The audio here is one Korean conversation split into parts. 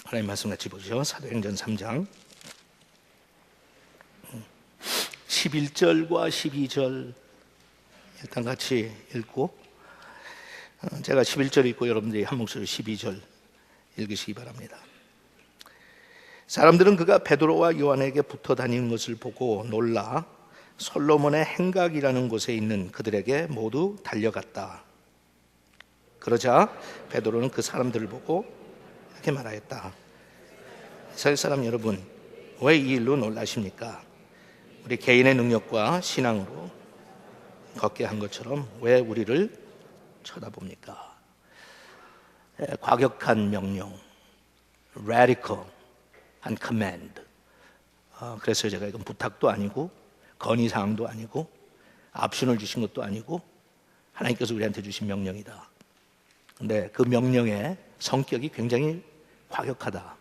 하나님 말씀 같이 보죠. 사도행전 3장 11절과 12절 일단 같이 읽고, 제가 11절 읽고 여러분들이 한 목소리로 12절 읽으시기 바랍니다. 사람들은 그가 베드로와 요한에게 붙어 다니는 것을 보고 놀라 솔로몬의 행각이라는 곳에 있는 그들에게 모두 달려갔다. 그러자 베드로는 그 사람들을 보고 이렇게 말하였다. 이스라엘 사람 여러분, 왜 이 일로 놀라십니까? 우리 개인의 능력과 신앙으로 걷게 한 것처럼 왜 우리를 쳐다봅니까? 과격한 명령, radical 한 command. 그래서 제가 이건 부탁도 아니고 건의사항도 아니고 옵션을 주신 것도 아니고 하나님께서 우리한테 주신 명령이다. 근데 그 명령의 성격이 굉장히 과격하다,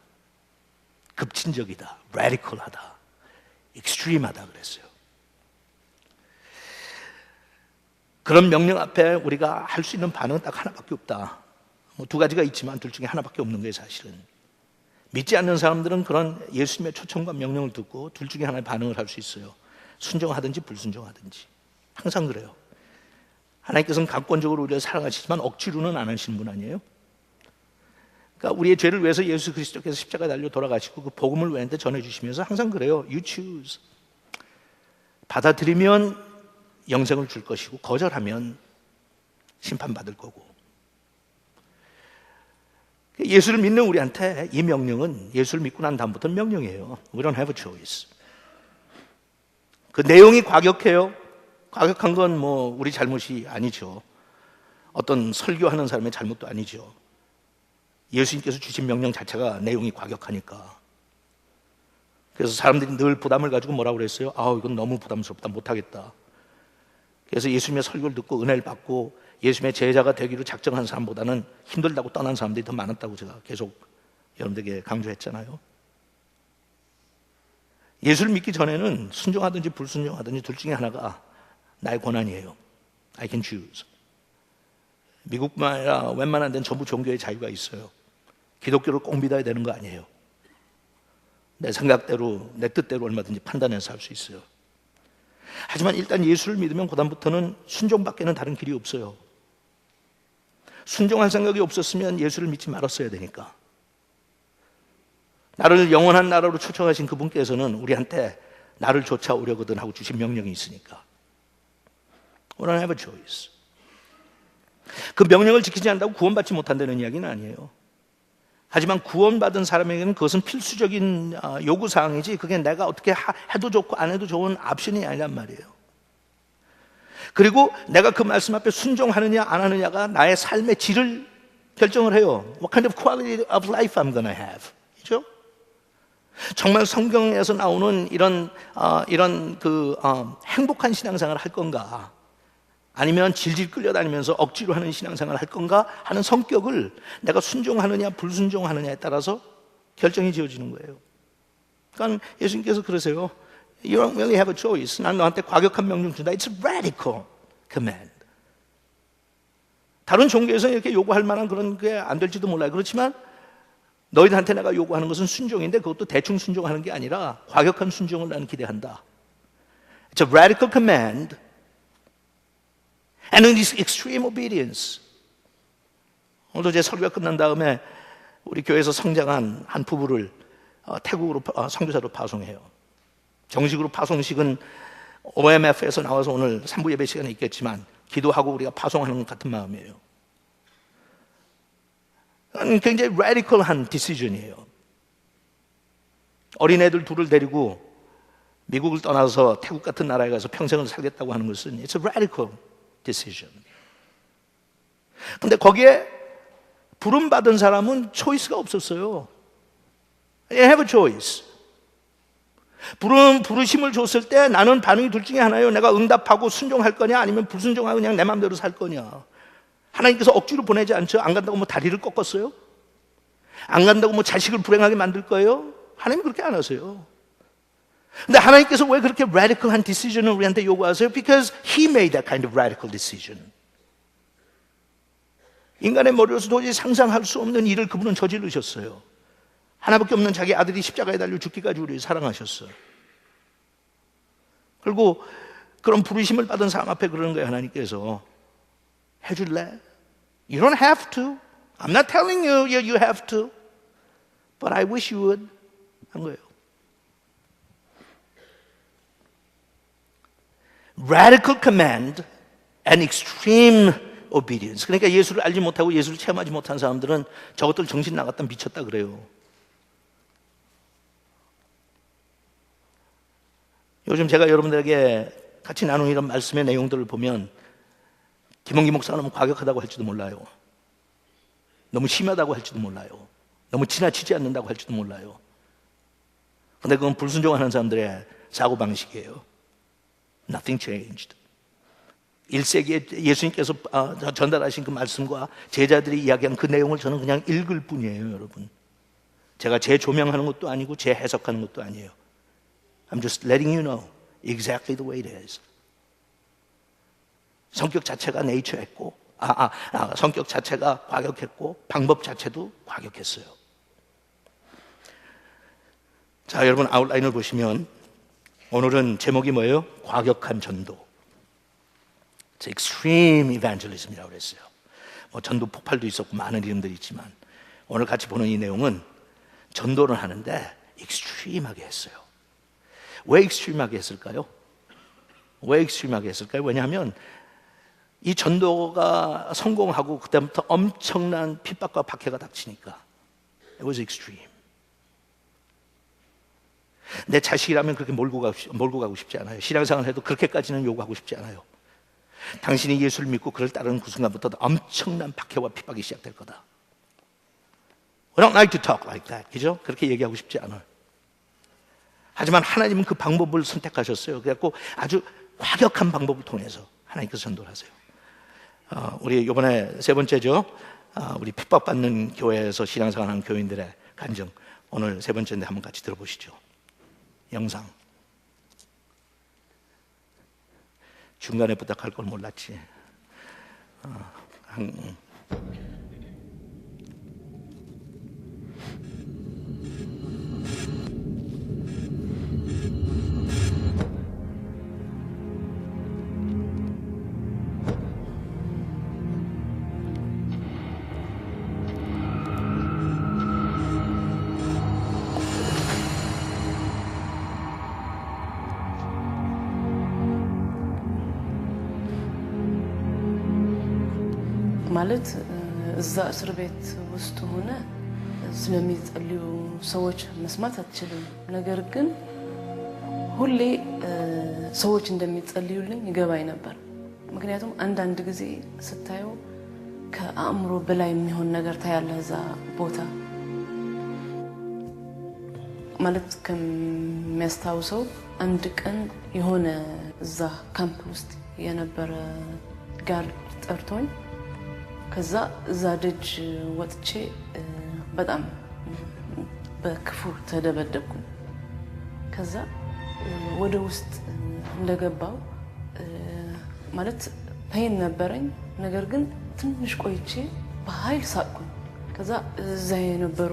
급진적이다, radical하다, extreme하다 그랬어요. 그런 명령 앞에 우리가 할 수 있는 반응은 딱 하나밖에 없다. 두 가지가 있지만 둘 중에 하나밖에 없는 거예요. 사실은 믿지 않는 사람들은 그런 예수님의 초청과 명령을 듣고 둘 중에 하나의 반응을 할 수 있어요. 순종하든지 불순종하든지. 항상 그래요. 하나님께서는 강권적으로 우리를 사랑하시지만 억지로는 안 하시는 분 아니에요? 그러니까 우리의 죄를 위해서 예수 그리스도께서 십자가에 달려 돌아가시고 그 복음을 우리한테 전해주시면서 항상 그래요. You choose. 받아들이면 영생을 줄 것이고 거절하면 심판받을 거고. 예수를 믿는 우리한테 이 명령은 예수를 믿고 난 다음부터는 명령이에요. We don't have a choice. 그 내용이 과격해요. 과격한 건 뭐 우리 잘못이 아니죠. 어떤 설교하는 사람의 잘못도 아니죠. 예수님께서 주신 명령 자체가 내용이 과격하니까. 그래서 사람들이 늘 부담을 가지고 뭐라고 그랬어요? 이건 너무 부담스럽다, 못하겠다. 그래서 예수님의 설교를 듣고 은혜를 받고 예수님의 제자가 되기로 작정한 사람보다는 힘들다고 떠난 사람들이 더 많았다고 제가 계속 여러분들에게 강조했잖아요. 예수를 믿기 전에는 순종하든지 불순종하든지 둘 중에 하나가 나의 권한이에요. I can choose. 미국만 아니라 웬만한 데는 전부 종교의 자유가 있어요. 기독교를 꼭 믿어야 되는 거 아니에요. 내 생각대로, 내 뜻대로 얼마든지 판단해서 할 수 있어요. 하지만 일단 예수를 믿으면 그다음부터는 순종밖에는 다른 길이 없어요. 순종할 생각이 없었으면 예수를 믿지 말았어야 되니까. 나를 영원한 나라로 초청하신 그분께서는 우리한테 나를 쫓아오려거든 하고 주신 명령이 있으니까. We don't have a choice. 그 명령을 지키지 않는다고 구원받지 못한다는 이야기는 아니에요. 하지만 구원받은 사람에게는 그것은 필수적인 요구사항이지 그게 내가 어떻게 해도 좋고 안 해도 좋은 옵션이 아니란 말이에요. 그리고 내가 그 말씀 앞에 순종하느냐 안 하느냐가 나의 삶의 질을 결정을 해요. What kind of quality of life I'm gonna have? 그렇죠? 정말 성경에서 나오는 이런 행복한 신앙생활을 할 건가? 아니면 질질 끌려다니면서 억지로 하는 신앙생활을 할 건가 하는 성격을 내가 순종하느냐 불순종하느냐에 따라서 결정이 지어지는 거예요. 그러니까 예수님께서 그러세요. You don't really have a choice. 난 너한테 과격한 명령 준다. It's a radical command. 다른 종교에서는 이렇게 요구할 만한 그런 게 안 될지도 몰라요. 그렇지만 너희들한테 내가 요구하는 것은 순종인데 그것도 대충 순종하는 게 아니라 과격한 순종을 나는 기대한다. It's a radical command. And in this extreme obedience. 오늘도 제 설교가 끝난 다음에 우리 교회에서 성장한 한 부부를 태국으로 선교사로 파송해요. 정식으로 파송식은 OMF에서 나와서 오늘 3부 예배 시간에 있겠지만 기도하고 우리가 파송하는 것 같은 마음이에요. 굉장히 radical한 decision이에요. 어린애들 둘을 데리고 미국을 떠나서 태국 같은 나라에 가서 평생을 살겠다고 하는 것은 It's a radical decision. 근데 거기에 부름받은 사람은 초이스가 없었어요. You have a choice. 부르심을 줬을 때 나는 반응이 둘 중에 하나예요. 내가 응답하고 순종할 거냐 아니면 불순종하고 그냥 내 마음대로 살 거냐. 하나님께서 억지로 보내지 않죠. 안 간다고 뭐 다리를 꺾었어요? 안 간다고 뭐 자식을 불행하게 만들 거예요? 하나님 그렇게 안 하세요. 근데 하나님께서 왜 그렇게 radical한 decision을 우리한테 요구하세요? Because He made that kind of radical decision. 인간의 머리로서 도저히 상상할 수 없는 일을 그분은 저지르셨어요. 하나밖에 없는 자기 아들이 십자가에 달려 죽기까지 우리를 사랑하셨어요. 그리고 그런 부르심을 받은 사람 앞에 그러는 거예요. 하나님께서 해줄래? You don't have to. I'm not telling you you have to. But I wish you would. 한 거예요. Radical command and extreme obedience. 그러니까 예수를 알지 못하고 예수를 체험하지 못한 사람들은 저것들 정신 나갔다 미쳤다 그래요. 요즘 제가 여러분들에게 같이 나누는 이런 말씀의 내용들을 보면 김원기 목사가 너무 과격하다고 할지도 몰라요. 너무 심하다고 할지도 몰라요. 너무 지나치지 않는다고 할지도 몰라요. 근데 그건 불순종하는 사람들의 사고방식이에요. Nothing changed. 1세기에 예수님께서 전달하신 그 말씀과 제자들이 이야기한 그 내용을 저는 그냥 읽을 뿐이에요, 여러분. 제가 재조명하는 것도 아니고 재해석하는 것도 아니에요. I'm just letting you know exactly the way it is. 성격 자체가 네이처했고, 성격 자체가 과격했고, 방법 자체도 과격했어요. 자, 여러분 아웃라인을 보시면 오늘은 제목이 뭐예요? 과격한 전도. Extreme Evangelism이라고 그랬어요. 뭐 전도 폭발도 있었고 많은 이름들이 있지만 오늘 같이 보는 이 내용은 전도를 하는데 익스트림하게 했어요. 왜 익스트림하게 했을까요? 왜 익스트림하게 했을까요? 왜냐하면 이 전도가 성공하고 그때부터 엄청난 핍박과 박해가 닥치니까 It was extreme. 내 자식이라면 그렇게 몰고 가고 싶지 않아요. 신앙생활 해도 그렇게까지는 요구하고 싶지 않아요. 당신이 예수를 믿고 그를 따르는 그 순간부터 엄청난 박해와 핍박이 시작될 거다. We don't like to talk like that. 그죠? 그렇게 얘기하고 싶지 않아요. 하지만 하나님은 그 방법을 선택하셨어요. 그래갖고 아주 과격한 방법을 통해서 하나님께서 전도를 하세요. 우리 이번에 세 번째죠. 우리 핍박받는 교회에서 신앙생활하는 교인들의 간증. 오늘 세 번째인데 한번 같이 들어보시죠. 영상. 중간에 부탁할 걸 몰랐지. ማለት እዛ እስር ቤት ውስጥ ሆነ ስለሚጸልዩ ሰዎች መስማት አትችልም። ነገር ግን ሁሌ ሰዎች እንደሚጸልዩልኝ ይገባኝ ነበር። ምክንያቱም አንዳንድ ጊዜ ስታየው ከአእምሮ በላይ የሚሆን ነገር ታያለህ እዛ ቦታ። ማለት ከሚያስታውሰው አንድ ቀን የሆነ እዛ ካምፕ ውስጥ የነበረ ጋርድ ጠርቶኝ ከዛ እዛ ደጅ ወጥቼ በጣም በክፉ ተደበደብኩ። ከዛ ወደ ውስጥ እንደገባው ማለት ፔን ነበረኝ። ነገር ግን ትንሽ ቆይቼ በኃይል ሳቅኩኝ። ከዛ እዛ የነበሩ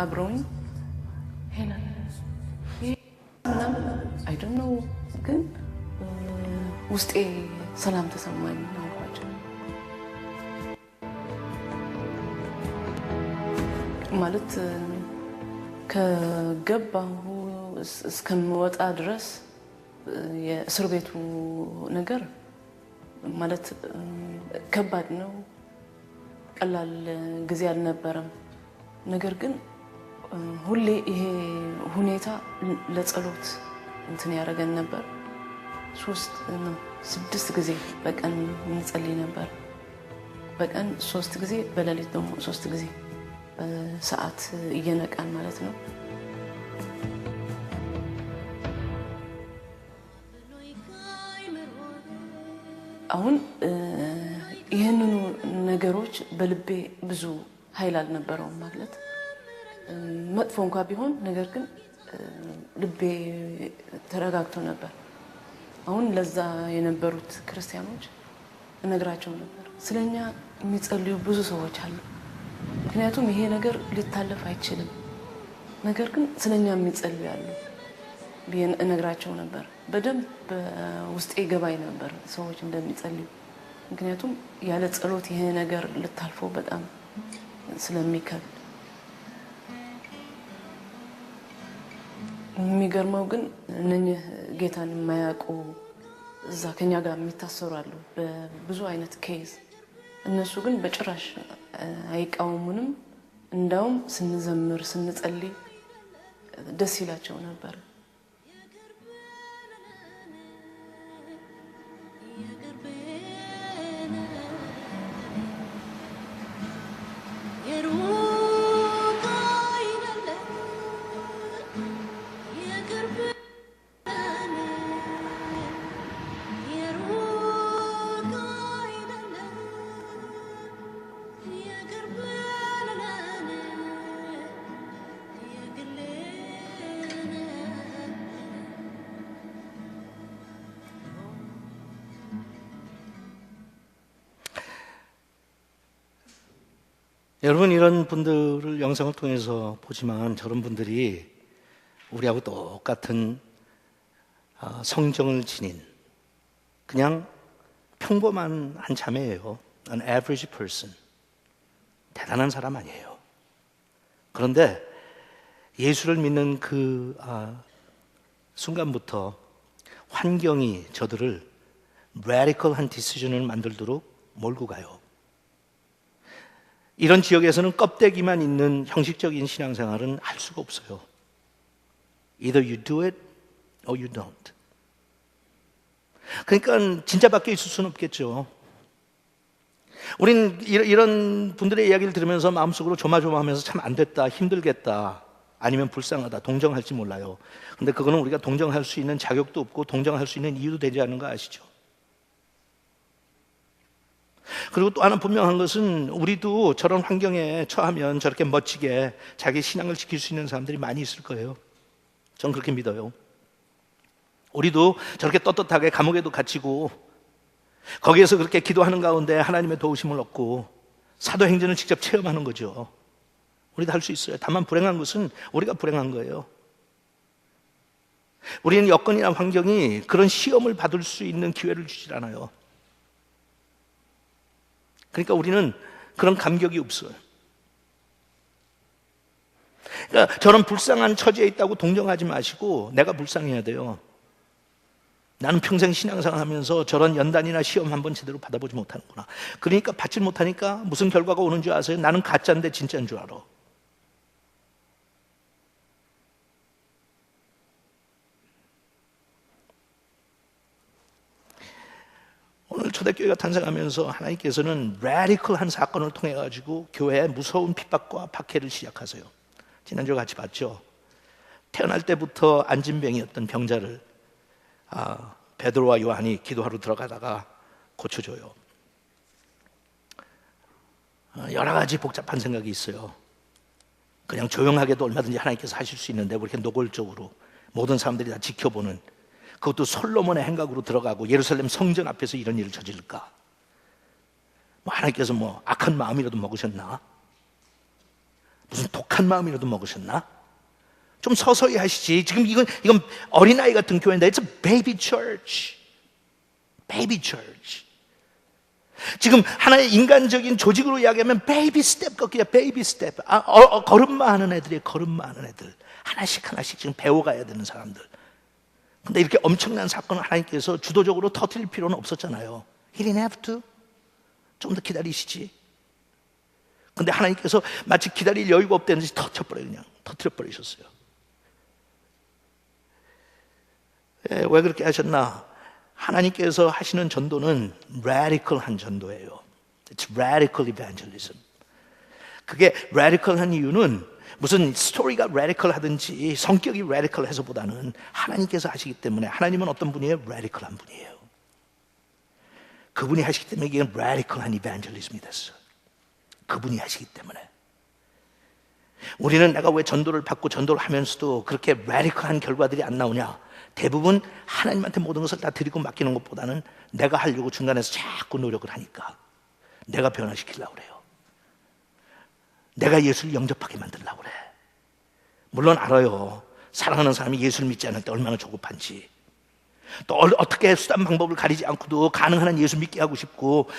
አብረውኝ ሄለን I don't know ግን ውስጤ ሰላም ተሰማኝ አልኳቸው። ማለት ከገባሁ እስከምወጣ ድረስ የእስር ቤቱ ነገር ማለት ከባድ ነው። ቀላል ጊዜ አልነበረም። ነገር ግን ሁሌ ይሄ ሁኔታ ለጸሎት እንትን ያደረገን ነበር። 6 ጊዜ በቀን እንጸልይ ነበር። በቀን 3 ጊዜ፣ በሌሊት ደግሞ 3 ጊዜ ሰዓት እየነቃን ማለት ነው። አሁን ይሄንን ነገሮች በልቤ ብዙ ኃይል አልነበረውም ማለት መጥፎ እንኳን ቢሆን ነገር ግን ልቤ ተረጋግቶ ነበር። አሁን ለዛ የነበሩት ክርስቲያኖች እነግራቸው ነበር ስለኛ የሚጸልዩ ብዙ ሰዎች አሉ። ምክንያቱም ይሄ ነገር ሊታለፍ አይችልም። ነገር ግን ስለኛ የሚጸልዩ ያሉ ብዬ እነግራቸው ነበር። በደንብ ውስጤ ገባኝ ነበር ሰዎች እንደሚጸልዩ። ምክንያቱም ያለ ጸሎት ይሄ ነገር ልታልፈው በጣም ስለሚከብድ። የሚገርመው ግን እነኚህ ጌታን የማያውቁ እዛ ከኛ ጋር የሚታሰሩ አሉ በብዙ አይነት ኬዝ። እነሱ ግን በጭራሽ አይቃወሙንም። እንዳውም ስንዘምር ስንጸልይ ደስ ይላቸው ነበር። 여러분, 이런 분들을 영상을 통해서 보지만 저런 분들이 우리하고 똑같은 성정을 지닌 그냥 평범한 한 자매예요. An average person. 대단한 사람 아니에요. 그런데 예수를 믿는 그 순간부터 환경이 저들을 radical한 decision을 만들도록 몰고 가요. 이런 지역에서는 껍데기만 있는 형식적인 신앙생활은 할 수가 없어요. Either you do it or you don't. 그러니까 진짜 밖에 있을 수는 없겠죠. 우린 이런 분들의 이야기를 들으면서 마음속으로 조마조마하면서 참 안 됐다, 힘들겠다, 아니면 불쌍하다, 동정할지 몰라요. 근데 그거는 우리가 동정할 수 있는 자격도 없고 동정할 수 있는 이유도 되지 않는 거 아시죠? 그리고 또 하나 분명한 것은 우리도 저런 환경에 처하면 저렇게 멋지게 자기 신앙을 지킬 수 있는 사람들이 많이 있을 거예요. 전 그렇게 믿어요. 우리도 저렇게 떳떳하게 감옥에도 갇히고 거기에서 그렇게 기도하는 가운데 하나님의 도우심을 얻고 사도행전을 직접 체험하는 거죠. 우리도 할 수 있어요. 다만 불행한 것은 우리가 불행한 거예요. 우리는 여건이나 환경이 그런 시험을 받을 수 있는 기회를 주질 않아요. 그러니까 우리는 그런 감격이 없어요. 그러니까 저런 불쌍한 처지에 있다고 동정하지 마시고 내가 불쌍해야 돼요. 나는 평생 신앙생활 하면서 저런 연단이나 시험 한번 제대로 받아보지 못하는구나. 그러니까 받지 못하니까 무슨 결과가 오는 줄 아세요? 나는 가짜인데 진짜인 줄 알아. 오늘 초대교회가 탄생하면서 하나님께서는 라디컬한 사건을 통해 가지고 교회에 무서운 핍박과 박해를 시작하세요. 지난주에 같이 봤죠. 태어날 때부터 안진병이었던 병자를 베드로와 요한이 기도하러 들어가다가 고쳐줘요. 여러 가지 복잡한 생각이 있어요. 그냥 조용하게도 얼마든지 하나님께서 하실 수 있는데 왜 이렇게 노골적으로 모든 사람들이 다 지켜보는, 그것도 솔로몬의 행각으로 들어가고 예루살렘 성전 앞에서 이런 일을 저지를까? 하나님께서 악한 마음이라도 먹으셨나? 무슨 독한 마음이라도 먹으셨나? 좀 서서히 하시지. 지금 이건 어린아이 같은 교회인데 It's a baby church. Baby church. 지금 하나의 인간적인 조직으로 이야기하면 베이비 스텝 걷기야. 베이비 스텝. 걸음마 하는 애들이에요. 걸음마 하는 애들. 하나씩 지금 배워가야 되는 사람들. 근데 이렇게 엄청난 사건을 하나님께서 주도적으로 터뜨릴 필요는 없었잖아요. He didn't have to. 좀 더 기다리시지. 근데 하나님께서 마치 기다릴 여유가 없다는지 그냥 터뜨려버리셨어요. 왜 그렇게 하셨나? 하나님께서 하시는 전도는 radical한 전도예요. It's radical evangelism. 그게 radical한 이유는 무슨 스토리가 radical하든지 성격이 radical해서보다는 하나님께서 하시기 때문에. 하나님은 어떤 분이에요? radical한 분이에요. 그분이 하시기 때문에 이게 radical한 evangelism이 됐어요. 그분이 하시기 때문에. 우리는 내가 왜 전도를 받고 전도를 하면서도 그렇게 radical한 결과들이 안 나오냐? 대부분 하나님한테 모든 것을 다 드리고 맡기는 것보다는 내가 하려고 중간에서 자꾸 노력을 하니까 내가 변화시키려고 그래요. 내가 예수를 영접하게 만들려고 그래. 물론 알아요. 사랑하는 사람이 예수를 믿지 않을 때 얼마나 조급한지. 또 어떻게 수단 방법을 가리지 않고도 가능한 한 예수 믿게 하고 싶고,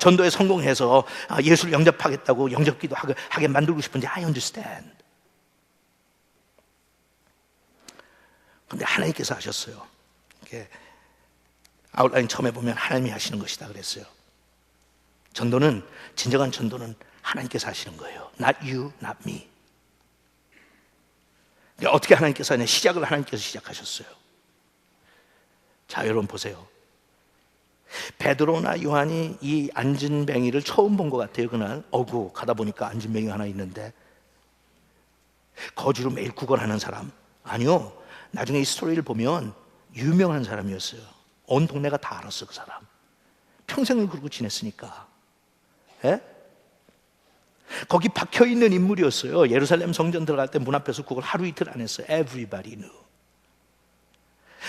전도에 성공해서 예수를 영접하겠다고 영접기도 하게 만들고 싶은지 I understand. 근데 하나님께서 하셨어요. 이렇게 아웃라인 처음에 보면 하나님이 하시는 것이다 그랬어요. 전도는, 진정한 전도는 하나님께서 하시는 거예요. Not you, not me. 그러니까 어떻게 하나님께서 하냐? 시작을 하나님께서 시작하셨어요. 자, 여러분 보세요. 베드로나 요한이 이 안진뱅이를 처음 본 것 같아요. 그날 어구 가다 보니까 안진뱅이 하나 있는데, 거주로 매일 구걸하는 사람? 아니요, 나중에 이 스토리를 보면 유명한 사람이었어요. 온 동네가 다 알았어. 그 사람 평생을 그러고 지냈으니까. 예? 거기 박혀있는 인물이었어요. 예루살렘 성전 들어갈 때 문 앞에서 그걸 하루 이틀 안 했어요. Everybody knew.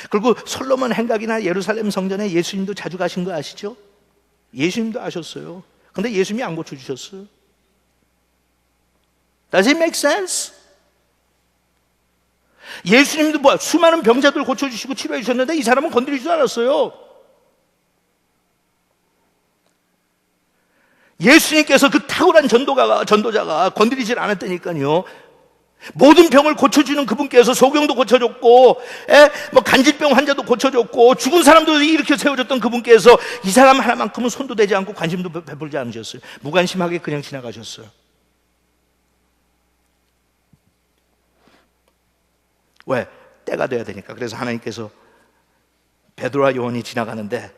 그리고 솔로몬 행각이나 예루살렘 성전에 예수님도 자주 가신 거 아시죠? 예수님도 아셨어요. 근데 예수님이 안 고쳐주셨어요. Does it make sense? 예수님도 뭐 수많은 병자들 고쳐주시고 치료해 주셨는데 이 사람은 건드리지도 않았어요. 예수님께서 그 탁월한 전도자가 건드리질 않았다니까요. 모든 병을 고쳐주는 그분께서 소경도 고쳐줬고, 뭐 간질병 환자도 고쳐줬고, 죽은 사람도 일으켜 세워줬던 그분께서 이 사람 하나만큼은 손도 대지 않고 관심도 베풀지 않으셨어요. 무관심하게 그냥 지나가셨어요. 왜? 때가 돼야 되니까. 그래서 하나님께서 베드로와 요한이 지나가는데,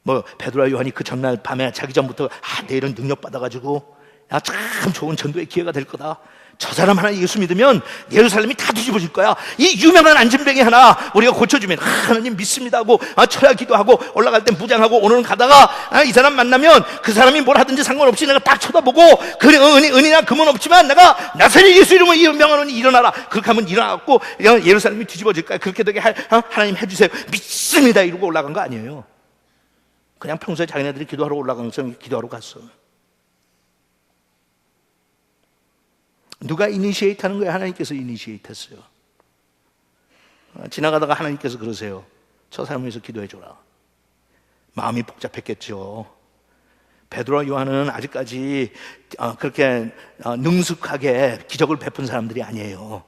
뭐 베드로와 요한이 그 전날 밤에 자기 전부터 내일은 능력 받아가지고 참 좋은 전도의 기회가 될 거다. 저 사람 하나 예수 믿으면 예루살렘이 다 뒤집어질 거야. 이 유명한 안진뱅이 하나 우리가 고쳐주면 하나님 믿습니다 하고 철야 기도하고 올라갈 땐 무장하고 오늘은 가다가 이 사람 만나면 그 사람이 뭘 하든지 상관없이 내가 딱 쳐다보고 은이나 금은 없지만 내가 나사렛 예수 이름으로 유명한 은이 일어나라. 그렇게 하면 일어나갖고 예루살렘이 뒤집어질 거야. 그렇게 되게 하나님 해주세요. 믿습니다 이러고 올라간 거 아니에요. 그냥 평소에 자기네들이 기도하러 올라간 것처럼 기도하러 갔어. 누가 이니시에이트 하는 거예요? 하나님께서 이니시에이트 했어요. 지나가다가 하나님께서 그러세요. 저 사람을 위해서 기도해 줘라. 마음이 복잡했겠죠. 베드로와 요한은 아직까지 그렇게 능숙하게 기적을 베푼 사람들이 아니에요.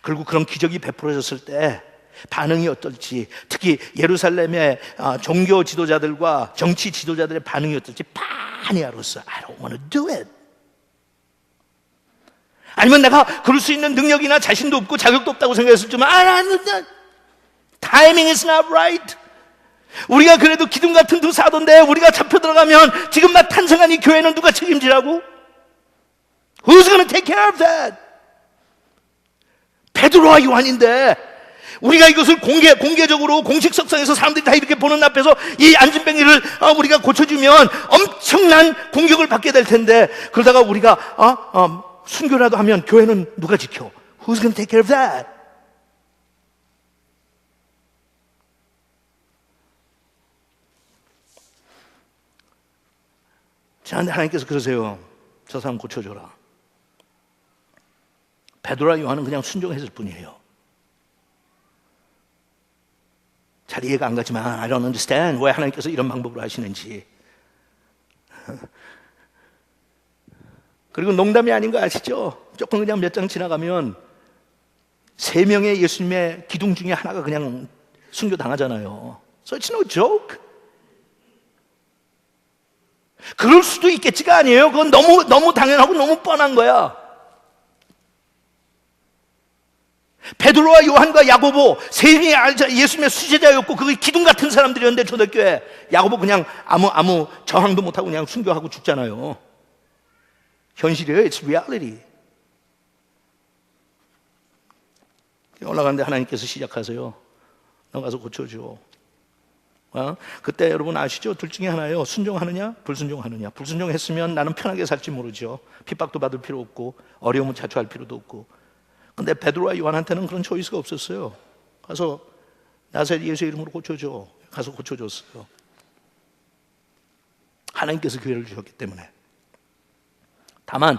그리고 그런 기적이 베풀어졌을 때 반응이 어떨지, 특히 예루살렘의 종교 지도자들과 정치 지도자들의 반응이 어떨지 많이 알았어. I don't want to do it. 아니면 내가 그럴 수 있는 능력이나 자신도 없고 자격도 없다고 생각했을지만 타이밍 is not right. 우리가 그래도 기둥 같은 두 사도인데 우리가 잡혀 들어가면 지금 막 탄생한 이 교회는 누가 책임지라고? Who's going to take care of that? 베드로와 요한인데 우리가 이것을 공개적으로 공식 석상에서 사람들이 다 이렇게 보는 앞에서 이 안진뱅이를 우리가 고쳐주면 엄청난 공격을 받게 될 텐데, 그러다가 우리가 순교라도 하면 교회는 누가 지켜? Who's going to take care of that? 저한테 하나님께서 그러세요. 저 사람 고쳐줘라. 베드로와 요한은 그냥 순종했을 뿐이에요. 잘 이해가 안 가지만 I don't understand 왜 하나님께서 이런 방법으로 하시는지. 그리고 농담이 아닌 거 아시죠? 조금 그냥 몇 장 지나가면 3명의 예수님의 기둥 중에 하나가 그냥 순교 당하잖아요. So it's no joke. 그럴 수도 있겠지가 아니에요. 그건 너무 당연하고 너무 뻔한 거야. 베드로와 요한과 야고보 세 명이 예수님의 수제자였고 그게 기둥 같은 사람들이었는데 초대교회 야고보 그냥 아무 저항도 못하고 그냥 순교하고 죽잖아요. 현실이에요. It's reality. 올라가는데 하나님께서 시작하세요. 너 가서 고쳐줘. 그때 여러분 아시죠? 둘 중에 하나예요. 순종하느냐 불순종하느냐. 불순종했으면 나는 편하게 살지 모르죠. 핍박도 받을 필요 없고 어려움을 자초할 필요도 없고. 근데 베드로와 요한한테는 그런 초이스가 없었어요. 가서 나사렛 예수 이름으로 고쳐줘. 가서 고쳐줬어요. 하나님께서 기회를 주셨기 때문에. 다만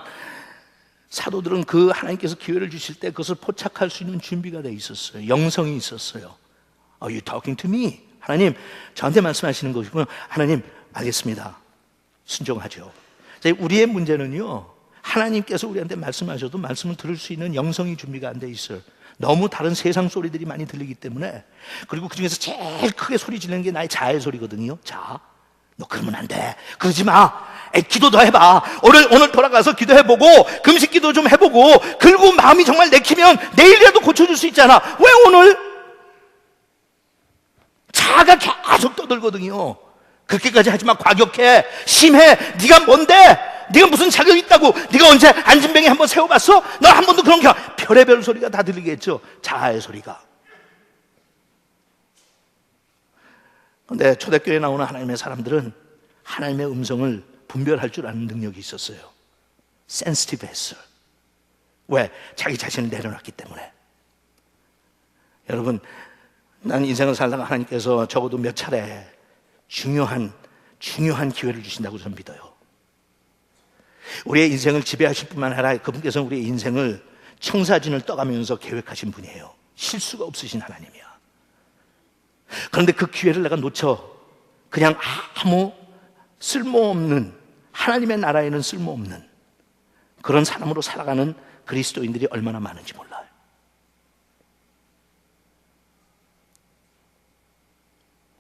사도들은 그 하나님께서 기회를 주실 때 그것을 포착할 수 있는 준비가 돼 있었어요. 영성이 있었어요. Are you talking to me? 하나님, 저한테 말씀하시는 것이군요. 하나님, 알겠습니다. 순종하죠. 우리의 문제는요, 하나님께서 우리한테 말씀하셔도 말씀을 들을 수 있는 영성이 준비가 안 돼 있어요. 너무 다른 세상 소리들이 많이 들리기 때문에. 그리고 그 중에서 제일 크게 소리 지르는 게 나의 자의 소리거든요. 자, 너 그러면 안 돼. 그러지 마. 기도 더 해봐. 오늘 돌아가서 기도해보고 금식 기도 좀 해보고 그리고 마음이 정말 내키면 내일이라도 고쳐줄 수 있잖아. 왜 오늘? 자가 계속 떠들거든요. 그렇게까지 하지 마. 과격해. 심해. 네가 뭔데? 네가 무슨 자격이 있다고? 네가 언제 안진뱅이 한번 세워봤어? 너 한 번도 그런 게 별의별 소리가 다 들리겠죠. 자아의 소리가. 그런데 초대교회에 나오는 하나님의 사람들은 하나님의 음성을 분별할 줄 아는 능력이 있었어요. 센시티브 했어요. 왜? 자기 자신을 내려놨기 때문에. 여러분, 나는 인생을 살다가 하나님께서 적어도 몇 차례 중요한 기회를 주신다고 저는 믿어요. 우리의 인생을 지배하실 뿐만 아니라 그분께서는 우리의 인생을 청사진을 떠가면서 계획하신 분이에요. 실수가 없으신 하나님이야. 그런데 그 기회를 내가 놓쳐 그냥 아무 쓸모없는, 하나님의 나라에는 쓸모없는 그런 사람으로 살아가는 그리스도인들이 얼마나 많은지 몰라요.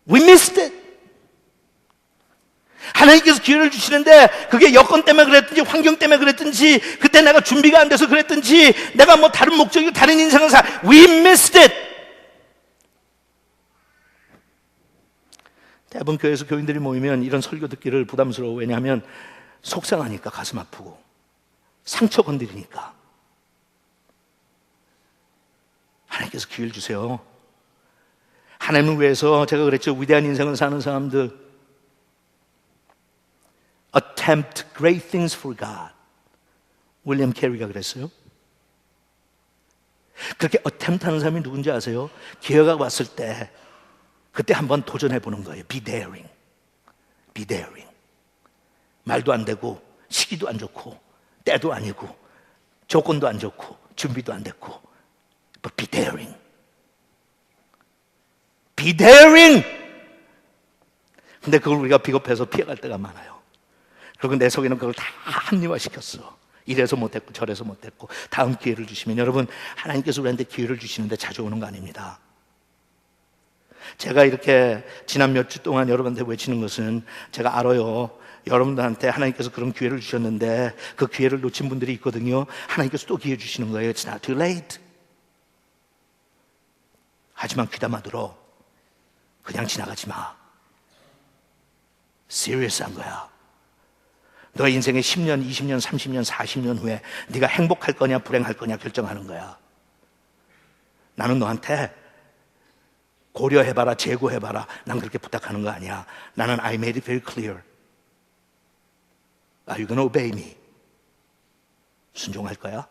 We missed it. 하나님께서 기회를 주시는데 그게 여건 때문에 그랬든지 환경 때문에 그랬든지 그때 내가 준비가 안 돼서 그랬든지 내가 뭐 다른 목적이고 다른 인생을 We missed it. 대부분 교회에서 교인들이 모이면 이런 설교 듣기를 부담스러워. 왜냐하면 속상하니까, 가슴 아프고 상처 건드리니까. 하나님께서 기회를 주세요. 하나님을 위해서, 제가 그랬죠, 위대한 인생을 사는 사람들 attempt great things for God. 윌리엄 캐리가 그랬어요. 그렇게 attempt 하는 사람이 누군지 아세요? 기회가 왔을 때 그때 한번 도전해 보는 거예요. Be daring. Be daring. 말도 안 되고 시기도 안 좋고 때도 아니고 조건도 안 좋고 준비도 안 됐고 But be daring. Be daring. 근데 그걸 우리가 비겁해서 피해갈 때가 많아요. 그리고 내 속에는 그걸 다 합리화시켰어. 이래서 못했고 저래서 못했고. 다음 기회를 주시면, 여러분, 하나님께서 우리한테 기회를 주시는데 자주 오는 거 아닙니다. 제가 이렇게 지난 몇 주 동안 여러분한테 외치는 것은 제가 알아요. 여러분들한테 하나님께서 그런 기회를 주셨는데 그 기회를 놓친 분들이 있거든요. 하나님께서 또 기회 주시는 거예요. It's not too late. 하지만 귀담아 들어. 그냥 지나가지 마. Serious한 거야. 너 인생의 10년, 20년, 30년, 40년 후에 네가 행복할 거냐 불행할 거냐 결정하는 거야. 나는 너한테 고려해봐라, 재고해봐라, 난 그렇게 부탁하는 거 아니야. 나는 I made it very clear. Are you gonna obey me? 순종할 거야?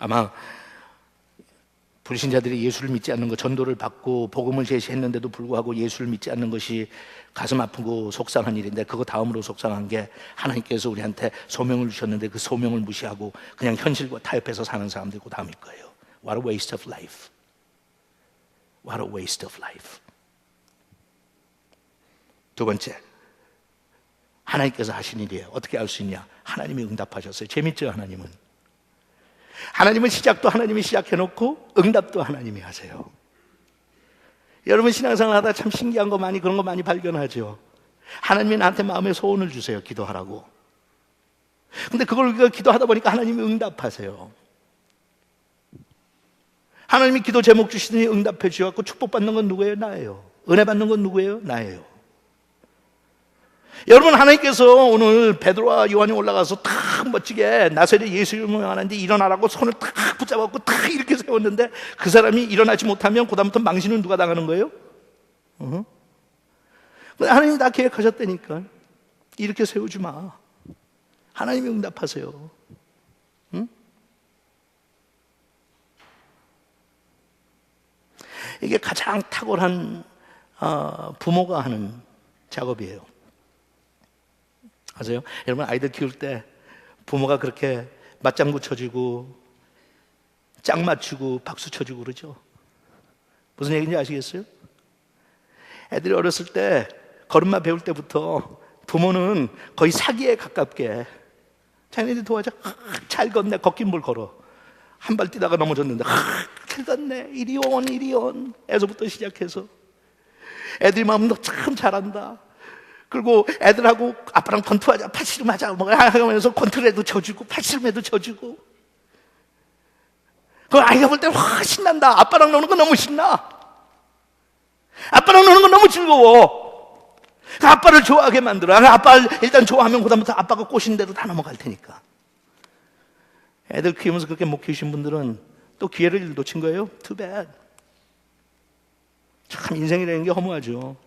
아마 불신자들이 예수를 믿지 않는 것, 전도를 받고 복음을 제시했는데도 불구하고 예수를 믿지 않는 것이 가슴 아프고 속상한 일인데, 그거 다음으로 속상한 게 하나님께서 우리한테 소명을 주셨는데 그 소명을 무시하고 그냥 현실과 타협해서 사는 사람들이 그 다음일 거예요. What a waste of life. What a waste of life. 두 번째, 하나님께서 하신 일이에요. 어떻게 알 수 있냐? 하나님이 응답하셨어요. 재밌죠, 하나님은? 하나님은 시작도 하나님이 시작해놓고 응답도 하나님이 하세요. 여러분 신앙생활 하다 참 신기한 거 많이, 그런 거 많이 발견하죠. 하나님이 나한테 마음에 소원을 주세요. 기도하라고. 근데 그걸 우리가 기도하다 보니까 하나님이 응답하세요. 하나님이 기도 제목 주시더니 응답해 주셔서 축복받는 건 누구예요? 나예요. 은혜 받는 건 누구예요? 나예요. 여러분, 하나님께서 오늘 베드로와 요한이 올라가서 탁 멋지게 나사렛 예수 이름으로 하는데 일어나라고 손을 탁 붙잡았고 탁 이렇게 세웠는데 그 사람이 일어나지 못하면 그다음부터 망신은 누가 당하는 거예요? 하나님이 다 계획하셨다니까. 이렇게 세우지 마. 하나님이 응답하세요. 응? 이게 가장 탁월한 부모가 하는 작업이에요. 아세요? 여러분 아이들 키울 때 부모가 그렇게 맞장구 쳐주고 짝 맞추고 박수 쳐주고 그러죠. 무슨 얘기인지 아시겠어요? 애들이 어렸을 때 걸음마 배울 때부터 부모는 거의 사기에 가깝게 자기네들 도와줘. 잘 걷네. 걷긴 뭘 걸어. 한 발 뛰다가 넘어졌는데 잘 걷네. 이리 온 이리 온 에서부터 시작해서 애들이 마음도 참 잘한다. 그리고 애들하고 아빠랑 권투하자, 팔씨름하자 뭐 하면서 권투에도 져주고 팔씨름에도 져주고. 그 아이가 볼 때 와 신난다. 아빠랑 노는 거 너무 신나. 아빠랑 노는 거 너무 즐거워. 그 아빠를 좋아하게 만들어. 아빠를 일단 좋아하면 그다음부터 아빠가 꼬신 대로 다 넘어갈 테니까. 애들 키우면서 그렇게 못 키우신 분들은 또 기회를 놓친 거예요. Too bad. 참 인생이라는 게 허무하죠.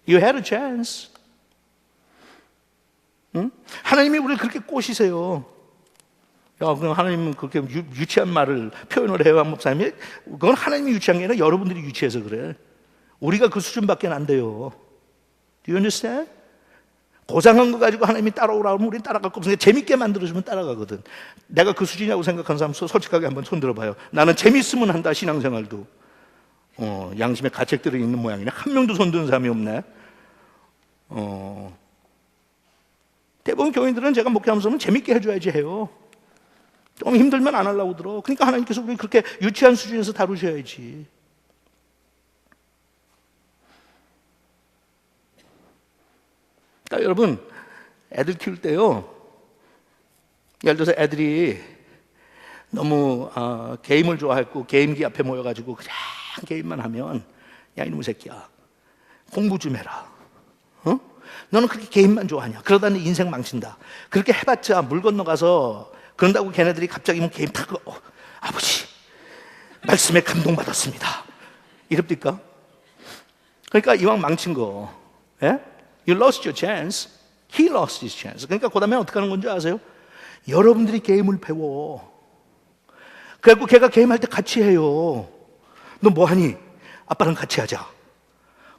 You had a chance. 응? 하나님이 우리를 그렇게 꼬시세요. 야, 그럼 하나님은 그렇게 유치한 말을 표현을 해요, 목사님이? 그건 하나님이 유치한 게 아니라 여러분들이 유치해서 그래. 우리가 그 수준밖에 안 돼요. Do you understand? 고상한 거 가지고 하나님이 따라오라고 하면 우리는 따라갈 거 없으니까 재밌게 만들어주면 따라가거든. 내가 그 수준이라고 생각하는 사람 솔직하게 한번 손 들어봐요. 나는 재밌으면 한다, 신앙생활도. 양심의 가책들이 있는 모양이네. 한 명도 손 드는 사람이 없네. 대부분 교인들은 제가 목회하면서 재밌게 해줘야지 해요. 좀 힘들면 안 하려고 들어. 그러니까 하나님께서 우리 그렇게 유치한 수준에서 다루셔야지. 그러니까 여러분, 애들 키울 때요, 예를 들어서 애들이 너무 게임을 좋아했고 게임기 앞에 모여가지고 그냥 게임만 하면, 야 이놈의 새끼야, 공부 좀 해라. 너는 그렇게 게임만 좋아하냐? 그러다 네 인생 망친다. 그렇게 해봤자 물 건너가서 그런다고 걔네들이 갑자기 뭐 게임 타고 아버지 말씀에 감동받았습니다 이럽니까? 그러니까 이왕 망친 거, 예? You lost your chance. He lost his chance. 그러니까 그 다음에 어떻게 하는 건지 아세요? 여러분들이 게임을 배워. 그래갖고 걔가 게임할 때 같이 해요. 너 뭐하니? 아빠랑 같이 하자.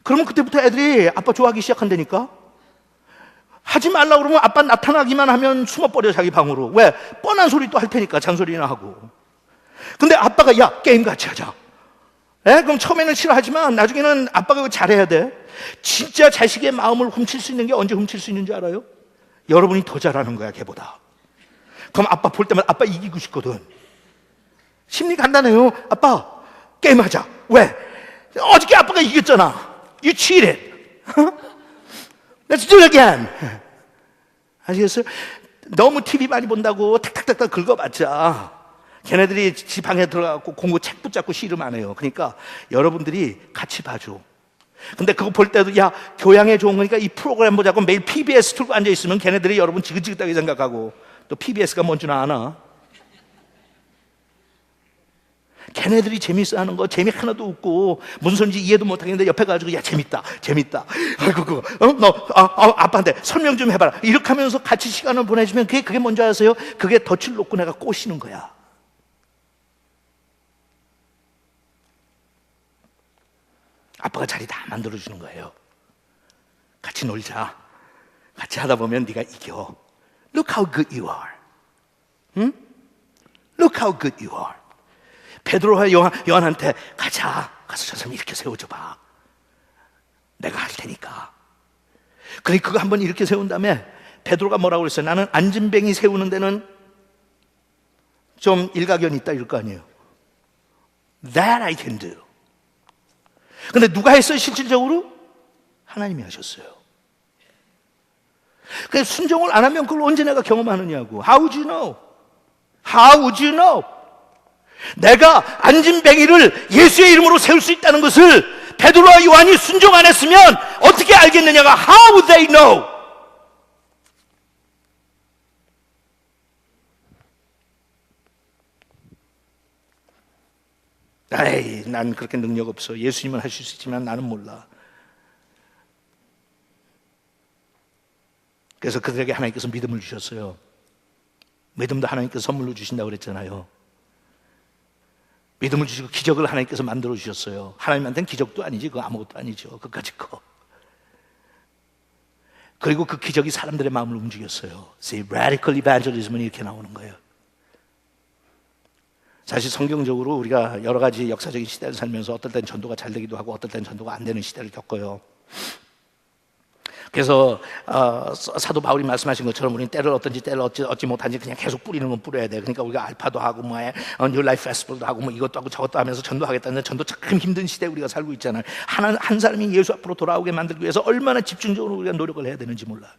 그러면 그때부터 애들이 아빠 좋아하기 시작한다니까? 하지 말라고 그러면 아빠 나타나기만 하면 숨어버려 자기 방으로. 왜? 뻔한 소리 또 할 테니까, 잔소리나 하고. 근데 아빠가 야 게임 같이 하자. 에? 그럼 처음에는 싫어하지만 나중에는 아빠가 잘해야 돼. 진짜 자식의 마음을 훔칠 수 있는 게 언제 훔칠 수 있는지 알아요? 여러분이 더 잘하는 거야 걔보다. 그럼 아빠 볼 때마다 아빠 이기고 싶거든. 심리 간단해요. 아빠 게임하자. 왜? 어저께 아빠가 이겼잖아. You cheated. Let's do it again. 아시겠어요? 너무 TV 많이 본다고 탁탁탁탁 긁어봤자 걔네들이 지 방에 들어가고 공부 책 붙잡고 씨름 안 해요. 그러니까 여러분들이 같이 봐줘. 근데 그거 볼 때도 야 교양에 좋은 거니까 이 프로그램 보자고 매일 PBS 틀고 앉아있으면 걔네들이 여러분 지긋지긋하게 생각하고, 또 PBS가 뭔지는 아나? 걔네들이 재밌어 하는 거 재미 하나도 없고 무슨 소리인지 이해도 못하겠는데 옆에 가지고 야 재밌다 아이고 그거 너 아빠한테 설명 좀 해봐라 이렇게 하면서 같이 시간을 보내주면 그게 뭔지 아세요? 그게 덫을 놓고 내가 꼬시는 거야. 아빠가 자리 다 만들어주는 거예요. 같이 놀자. 같이 하다 보면 네가 이겨. Look how good you are. 응? Look how good you are. 베드로와 요한한테 가자. 가서 저 사람 이렇게 세워줘봐. 내가 할 테니까. 그래 그거 한번 이렇게 세운 다음에 베드로가 뭐라고 그랬어요? 나는 안진뱅이 세우는 데는 좀 일가견이 있다 이럴 거 아니에요. That I can do. 근데 누가 했어요 실질적으로? 하나님이 하셨어요. 그래서 순종을 안 하면 그걸 언제 내가 경험하느냐고. How would you know? How would you know? 내가 안진뱅이를 예수의 이름으로 세울 수 있다는 것을 베드로와 요한이 순종 안 했으면 어떻게 알겠느냐가. How would they know? 에이, 난 그렇게 능력 없어. 예수님은 하실 수 있지만 나는 몰라. 그래서 그들에게 하나님께서 믿음을 주셨어요. 믿음도 하나님께서 선물로 주신다고 그랬잖아요. 믿음을 주시고 기적을 하나님께서 만들어 주셨어요. 하나님한테는 기적도 아니지, 그거 아무것도 아니죠. 그까짓 거. 그리고 그 기적이 사람들의 마음을 움직였어요. See, radical evangelism은 이렇게 나오는 거예요. 사실 성경적으로 우리가 여러 가지 역사적인 시대를 살면서 어떨 땐 전도가 잘 되기도 하고 어떨 땐 전도가 안 되는 시대를 겪어요. 그래서 사도 바울이 말씀하신 것처럼 우리는 때를 얻든지 때를 얻지 못한지 그냥 계속 뿌리는 건 뿌려야 돼. 그러니까 우리가 알파도 하고 뉴 라이프 페스티벌도 하고 이것도 하고 저것도 하면서 전도하겠다는데 전도 참 힘든 시대에 우리가 살고 있잖아요. 한 사람이 예수 앞으로 돌아오게 만들기 위해서 얼마나 집중적으로 우리가 노력을 해야 되는지 몰라.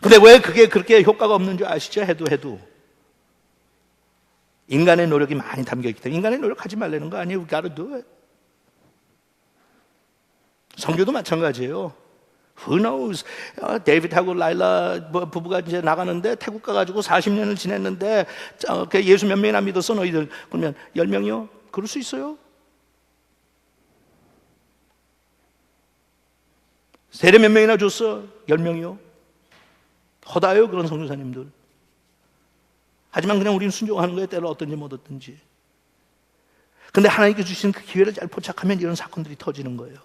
근데 왜 그게 그렇게 효과가 없는 줄 아시죠? 해도 인간의 노력이 많이 담겨있기 때문에. 인간의 노력하지 말라는 거 아니에요. We gotta do it. 성교도 마찬가지예요. Who knows? 데이빗하고 라일라 부부가 이제 나가는데 태국 가가지고 40년을 지냈는데 예수 몇 명이나 믿었어 너희들? 그러면 10명이요? 그럴 수 있어요. 세례 몇 명이나 줬어? 10명이요? 허다해요 그런 선교사님들. 하지만 그냥 우리는 순종하는 거예요. 때를 얻든지 못 얻든지. 근데 하나님께 주신 그 기회를 잘 포착하면 이런 사건들이 터지는 거예요.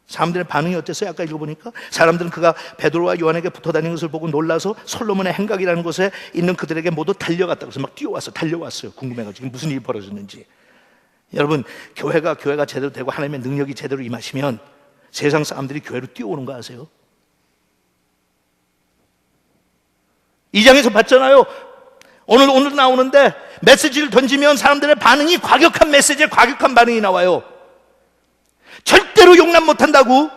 사람들의 반응이 어땠어요? 아까 읽어보니까 사람들은 그가 베드로와 요한에게 붙어다니는 것을 보고 놀라서 솔로몬의 행각이라는 곳에 있는 그들에게 모두 달려갔다고 해서 막 달려왔어요. 궁금해가지고 무슨 일이 벌어졌는지. 여러분, 교회가 제대로 되고 하나님의 능력이 제대로 임하시면 세상 사람들이 교회로 뛰어오는 거 아세요? 이 장에서 봤잖아요. 오늘 나오는데 메시지를 던지면 사람들의 반응이 과격한 메시지에 과격한 반응이 나와요. 절대로 용납 못한다고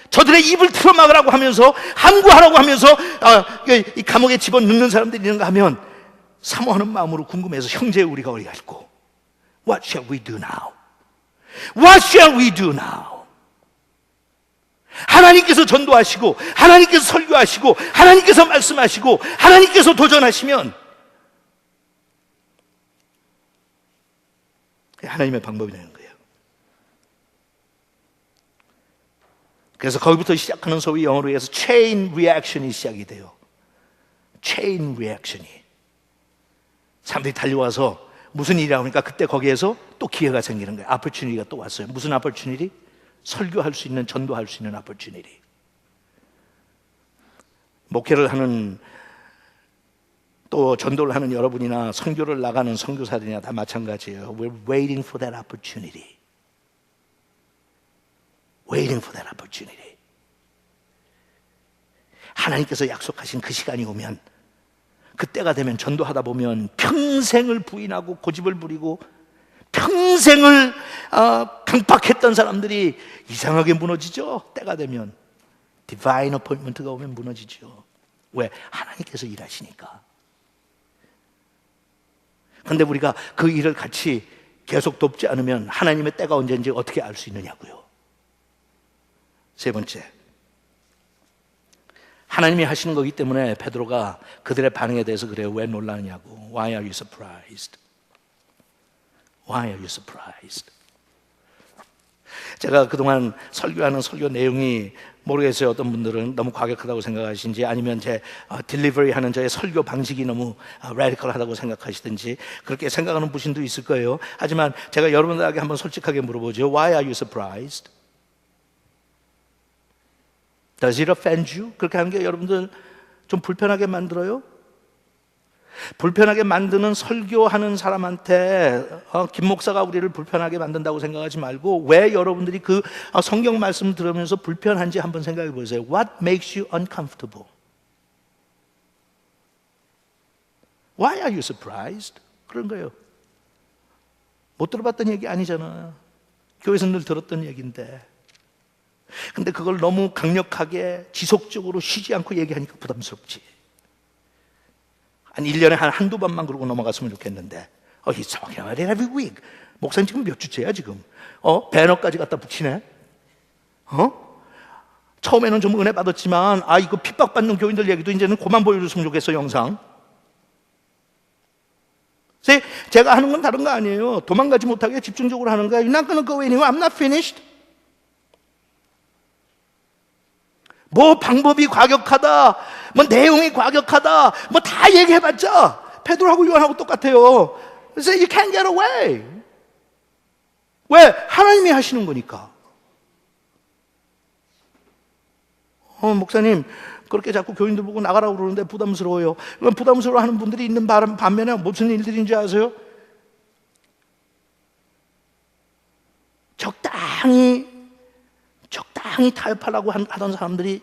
저들의 입을 틀어막으라고 하면서 함구하라고 하면서 이 감옥에 집어넣는 사람들이 있는가 하면 사모하는 마음으로 궁금해서 형제 우리가 어디 갈고 What shall we do now? What shall we do now? 하나님께서 전도하시고 하나님께서 설교하시고 하나님께서 말씀하시고 하나님께서 도전하시면 하나님의 방법이 되는 거예요. 그래서 거기부터 시작하는 소위 영어로 해서 chain reaction이 시작이 돼요. chain reaction이. 사람들이 달려와서 무슨 일이라고 하니까 그때 거기에서 또 기회가 생기는 거예요. opportunity가 또 왔어요. 무슨 opportunity? 설교할 수 있는, 전도할 수 있는 opportunity. 목회를 하는 또 전도를 하는 여러분이나 선교를 나가는 선교사들이나 다 마찬가지예요. We're waiting for that opportunity. Waiting for that opportunity. 하나님께서 약속하신 그 시간이 오면 그때가 되면 전도하다 보면 평생을 부인하고 고집을 부리고 평생을 강박했던 사람들이 이상하게 무너지죠. 때가 되면 Divine appointment가 오면 무너지죠. 왜? 하나님께서 일하시니까. 그런데 우리가 그 일을 같이 계속 돕지 않으면 하나님의 때가 언제인지 어떻게 알 수 있느냐고요. 세 번째, 하나님이 하시는 거기 때문에 베드로가 그들의 반응에 대해서 그래요. 왜 놀라느냐고. Why are you surprised? Why are you surprised? 제가 그동안 설교하는 설교 내용이 모르겠어요. 어떤 분들은 너무 과격하다고 생각하시는지 아니면 제 딜리버리 하는 저의 설교 방식이 너무 라디컬하다고 생각하시든지 그렇게 생각하는 분도 있을 거예요. 하지만 제가 여러분들에게 한번 솔직하게 물어보죠. Why are you surprised? Does it offend you? 그렇게 하는 게 여러분들 좀 불편하게 만들어요? 불편하게 만드는 설교하는 사람한테 김 목사가 우리를 불편하게 만든다고 생각하지 말고 왜 여러분들이 그 성경 말씀을 들으면서 불편한지 한번 생각해 보세요. What makes you uncomfortable? Why are you surprised? 그런 거예요. 못 들어봤던 얘기 아니잖아. 교회에서 늘 들었던 얘기인데 근데 그걸 너무 강력하게 지속적으로 쉬지 않고 얘기하니까 부담스럽지. 한 1년에 한두 번만 그러고 넘어갔으면 좋겠는데 He's talking about it every week. 목사님 지금 몇 주째야 지금? 배너까지 갖다 붙이네? 처음에는 좀 은혜 받았지만 이거 핍박받는 교인들 얘기도 이제는 그만 보여줬으면 좋겠어 영상. 제가 하는 건 다른 거 아니에요. 도망가지 못하게 집중적으로 하는 거야. You're not gonna go anywhere. I'm not finished. 뭐 방법이 과격하다, 뭐 내용이 과격하다, 뭐 다 얘기해봤자 베드로하고 요한하고 똑같아요. 그래서 you can't get away. 왜? 하나님이 하시는 거니까. 목사님, 그렇게 자꾸 교인들 보고 나가라고 그러는데 부담스러워요. 부담스러워하는 분들이 있는 반면에 무슨 일들인지 아세요? 적당히 타협하려고 하던 사람들이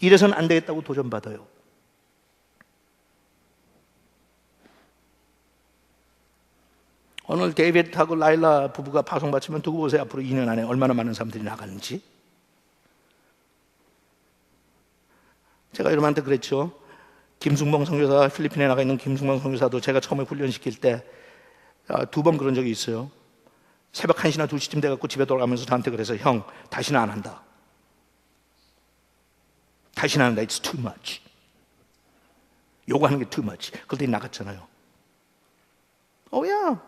이래서는 안 되겠다고 도전받아요. 오늘 데이빗하고 라일라 부부가 파송 받치면 두고 보세요. 앞으로 2년 안에 얼마나 많은 사람들이 나가는지. 제가 여러분한테 그랬죠. 김승봉 선교사, 필리핀에 나가 있는 김승봉 선교사도 제가 처음에 훈련시킬 때 2번 그런 적이 있어요. 새벽 1시나 2시쯤 돼갖고 집에 돌아가면서 저한테 그래서 형, 다시는 안 한다. 다시는 안 한다. It's too much. 요구하는 게 too much. 그랬더니 나갔잖아요. 야.